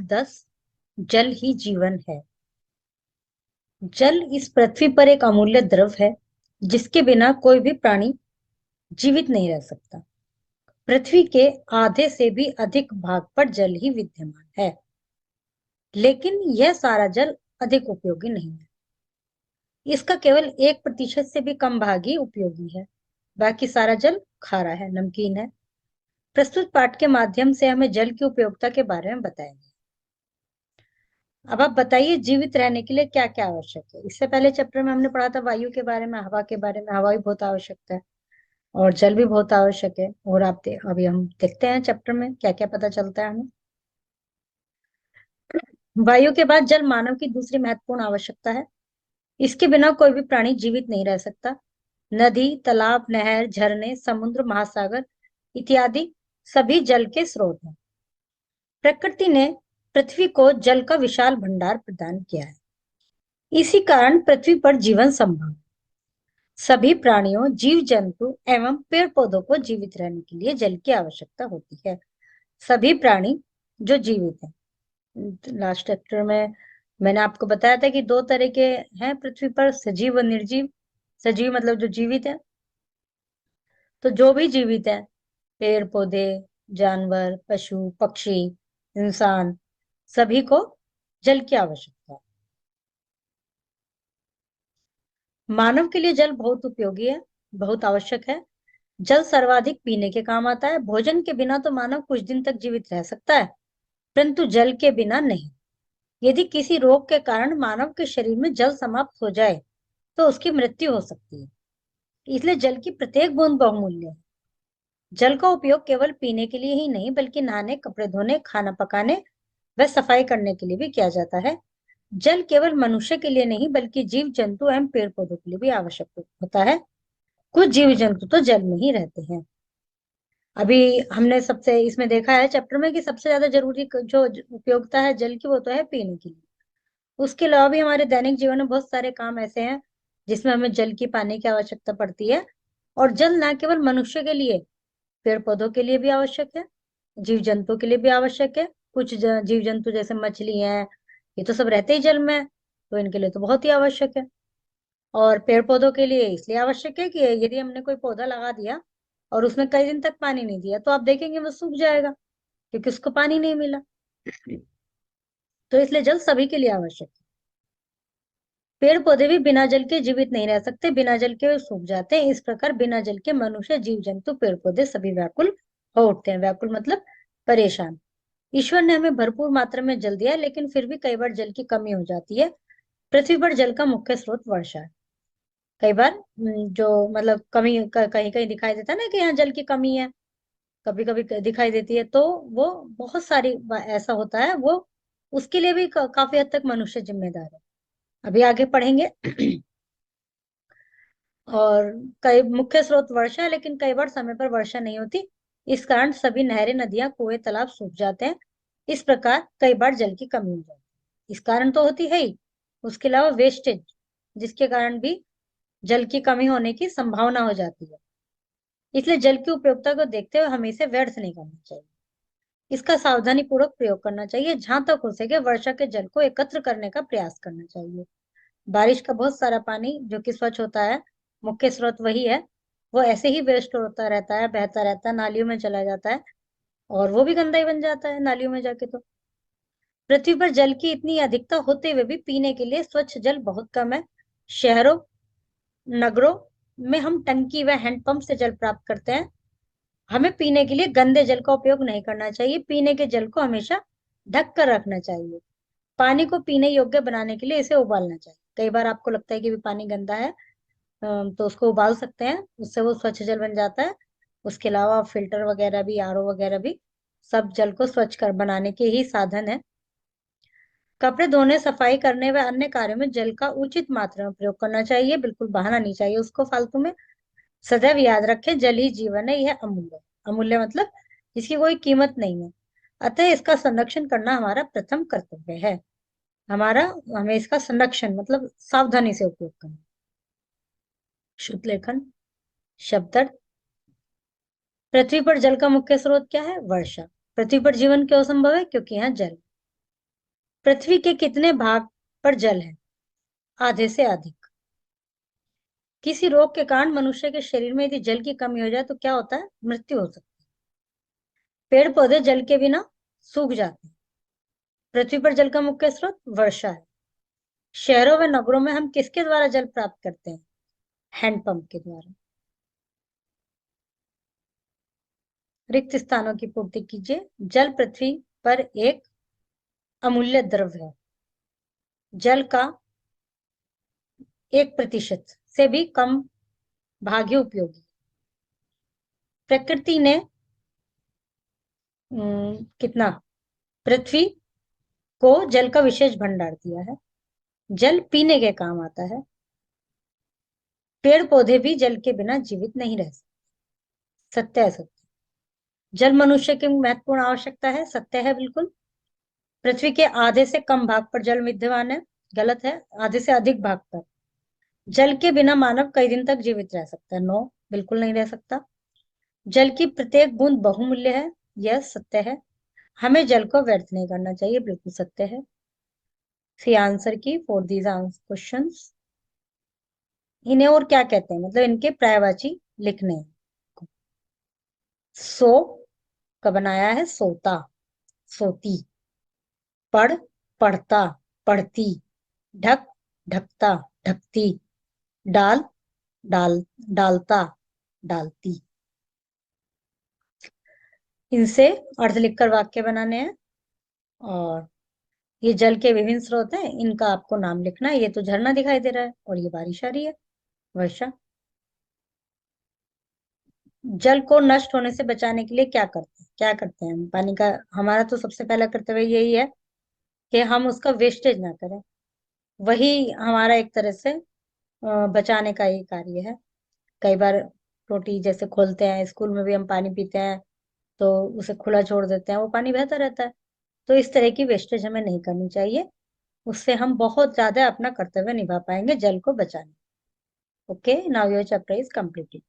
10 जल ही जीवन है। जल इस पृथ्वी पर एक अमूल्य द्रव है जिसके बिना कोई भी प्राणी जीवित नहीं रह सकता। पृथ्वी के आधे से भी अधिक भाग पर जल ही विद्यमान है, लेकिन यह सारा जल अधिक उपयोगी नहीं है। इसका केवल 1% से भी कम भाग ही उपयोगी है। बाकी सारा जल खारा है, नमकीन है। प्रस्तुत पाठ के माध्यम से हमें जल की उपयोगिता के बारे में बताएंगे। अब आप बताइए, जीवित रहने के लिए क्या क्या आवश्यक है। इससे पहले चैप्टर में हमने पढ़ा था वायु के बारे में, हवा के बारे में। हवा भी बहुत आवश्यक है और जल भी बहुत आवश्यक है। और अभी हम देखते हैं चैप्टर में क्या क्या पता चलता है हमें। वायु के बाद जल मानव की दूसरी महत्वपूर्ण आवश्यकता है। इसके बिना कोई भी प्राणी जीवित नहीं रह सकता। नदी, तालाब, नहर, झरने, समुद्र, महासागर इत्यादि सभी जल के स्रोत हैं। प्रकृति ने पृथ्वी को जल का विशाल भंडार प्रदान किया है। इसी कारण पृथ्वी पर जीवन संभव है। सभी प्राणियों, जीव जंतु एवं पेड़ पौधों को जीवित रहने के लिए जल की आवश्यकता होती है। सभी प्राणी जो जीवित हैं। लास्ट चैप्टर में मैंने आपको बताया था कि दो तरह के हैं पृथ्वी पर, सजीव और निर्जीव। सजीव मतलब जो जीवित है। तो जो भी जीवित है, पेड़ पौधे, जानवर, पशु पक्षी, इंसान, सभी को जल की आवश्यकता है। मानव के लिए जल बहुत उपयोगी है, बहुत आवश्यक है। जल सर्वाधिक पीने के काम आता है। भोजन के बिना तो मानव कुछ दिन तक जीवित रह सकता है, परंतु जल के बिना नहीं। यदि किसी रोग के कारण मानव के शरीर में जल समाप्त हो जाए तो उसकी मृत्यु हो सकती है। इसलिए जल की प्रत्येक बूंद बहुमूल्य है। जल का उपयोग केवल पीने के लिए ही नहीं, बल्कि नहाने, कपड़े धोने, खाना पकाने व सफाई करने के लिए भी किया जाता है। जल केवल मनुष्य के लिए नहीं, बल्कि जीव जंतु एवं पेड़ पौधों के लिए भी आवश्यक होता है। कुछ जीव जंतु तो जल में ही रहते हैं। अभी हमने सबसे इसमें देखा है चैप्टर में कि सबसे ज्यादा जरूरी जो उपयोगिता है जल की, वो तो है पीने के लिए। उसके अलावा भी हमारे दैनिक जीवन में बहुत सारे काम ऐसे हैं जिसमें हमें जल की, पानी की आवश्यकता पड़ती है। और जल न केवल मनुष्य के लिए, पेड़ पौधों के लिए भी आवश्यक है, जीव जंतु के लिए भी आवश्यक है। कुछ जीव जंतु जैसे मछली हैं, ये तो सब रहते ही जल में है, तो इनके लिए तो बहुत ही आवश्यक है। और पेड़ पौधों के लिए इसलिए आवश्यक है कि यदि हमने कोई पौधा लगा दिया और उसमें कई दिन तक पानी नहीं दिया, तो आप देखेंगे वो सूख जाएगा, क्योंकि उसको पानी नहीं मिला। तो इसलिए जल सभी के लिए आवश्यक है। पेड़ पौधे भी बिना जल के जीवित नहीं रह सकते, बिना जल के वे सूख जाते हैं। इस प्रकार बिना जल के मनुष्य, जीव जंतु, पेड़ पौधे सभी व्याकुल हो उठते हैं। व्याकुल मतलब परेशान। ईश्वर ने हमें भरपूर मात्रा में जल दिया है, लेकिन फिर भी कई बार जल की कमी हो जाती है। पृथ्वी पर जल का मुख्य स्रोत वर्षा है। कई बार जो मतलब कमी कहीं कहीं दिखाई देता है ना कि यहाँ जल की कमी है, कभी कभी दिखाई देती है, तो वो बहुत सारी ऐसा होता है। वो उसके लिए भी काफी हद तक मनुष्य जिम्मेदार है। अभी आगे पढ़ेंगे। और कई मुख्य स्रोत वर्षा है, लेकिन कई बार समय पर वर्षा नहीं होती। इस कारण सभी नहरें, नदियां, कुएं, तालाब सूख जाते हैं। इस प्रकार कई बार जल की कमी हो जाती है। इस कारण तो होती है ही, उसके अलावा वेस्टेज, जिसके कारण भी जल की कमी होने की संभावना हो जाती है। इसलिए जल की उपयोगिता को देखते हुए हमें इसे व्यर्थ नहीं करना चाहिए। इसका सावधानी पूर्वक प्रयोग करना चाहिए। जहां तक हो सके वर्षा के जल को एकत्र करने का प्रयास करना चाहिए। बारिश का बहुत सारा पानी जो कि स्वच्छ होता है, मुख्य स्रोत वही है, वो ऐसे ही वेस्ट होता रहता है, बहता रहता है, नालियों में चला जाता है, और वो भी गंदा ही बन जाता है नालियों में जाके। तो पृथ्वी पर जल की इतनी अधिकता होते हुए भी पीने के लिए स्वच्छ जल बहुत कम है। शहरों, नगरों में हम टंकी व हैंडपंप से जल प्राप्त करते हैं। हमें पीने के लिए गंदे जल का उपयोग नहीं करना चाहिए। पीने के जल को हमेशा ढक कर रखना चाहिए। पानी को पीने योग्य बनाने के लिए इसे उबालना चाहिए। कई बार आपको लगता है कि भी पानी गंदा है, तो उसको उबाल सकते हैं, उससे वो स्वच्छ जल बन जाता है। उसके अलावा फिल्टर वगैरह भी, आरओ वगैरह भी, सब जल को स्वच्छ कर बनाने के ही साधन है। कपड़े धोने, सफाई करने व अन्य कार्यों में जल का उचित मात्रा में प्रयोग करना चाहिए। बिल्कुल बहाना नहीं चाहिए उसको फालतू में। सदैव याद रखें, जल ही जीवन है, यह अमूल्य है। अमूल्य मतलब इसकी कोई कीमत नहीं है। अतः इसका संरक्षण करना हमारा प्रथम कर्तव्य है। हमारा हमें इसका संरक्षण मतलब सावधानी से उपयोग करना। शुद्ध लेखन। शब्द। पृथ्वी पर जल का मुख्य स्रोत क्या है? वर्षा। पृथ्वी पर जीवन क्यों संभव है? क्योंकि यहाँ जल। पृथ्वी के कितने भाग पर जल है? आधे से अधिक। किसी रोग के कारण मनुष्य के शरीर में यदि जल की कमी हो जाए तो क्या होता है? मृत्यु हो सकती है। पेड़ पौधे जल के बिना सूख जाते हैं। पृथ्वी पर जल का मुख्य स्रोत वर्षा है। शहरों व नगरों में हम किसके द्वारा जल प्राप्त करते हैं? हैंडपंप के द्वारा। रिक्त स्थानों की पूर्ति कीजिए। जल पृथ्वी पर एक अमूल्य द्रव्य है। जल का 1% से भी कम भाग ही उपयोगी। प्रकृति ने कितना पृथ्वी को जल का विशेष भंडार दिया है। जल पीने के काम आता है। पेड़ पौधे भी जल के बिना जीवित नहीं रह सकते। सत्य है सत्य। जल मनुष्य की महत्वपूर्ण आवश्यकता है। सत्य है बिल्कुल। पृथ्वी के आधे से कम भाग पर जल विद्यमान है। गलत है। आधे से अधिक भाग पर। जल के बिना मानव कई दिन तक जीवित रह सकता है। नो, बिल्कुल नहीं रह सकता। जल की प्रत्येक बूंद बहुमूल्य है। यह सत्य है। हमें जल को व्यर्थ नहीं करना चाहिए। बिल्कुल सत्य है। सी आंसर की फॉर दीज क्वेश्चंस। इन्हें और क्या कहते हैं, मतलब इनके पर्यायवाची लिखने हैं। सो का बनाया है सोता, सोती। पढ़, पढ़ता, पढ़ती। ढक, ढकता, ढकती। डाल, डाल, डालता, डालती। इनसे अर्थ लिखकर वाक्य बनाने हैं। और ये जल के विभिन्न स्रोत हैं, इनका आपको नाम लिखना है। ये तो झरना दिखाई दे रहा है और ये बारिश आ रही है, वर्षा। जल को नष्ट होने से बचाने के लिए क्या करते हैं हम पानी का? हमारा तो सबसे पहला कर्तव्य यही है कि हम उसका वेस्टेज ना करें। वही हमारा एक तरह से बचाने का ही कार्य है। कई बार टोटी जैसे खोलते हैं, स्कूल में भी हम पानी पीते हैं तो उसे खुला छोड़ देते हैं, वो पानी बहता रहता है। तो इस तरह की वेस्टेज हमें नहीं करनी चाहिए। उससे हम बहुत ज्यादा अपना कर्तव्य निभा पाएंगे जल को बचाने। Okay, now your chapter is completed.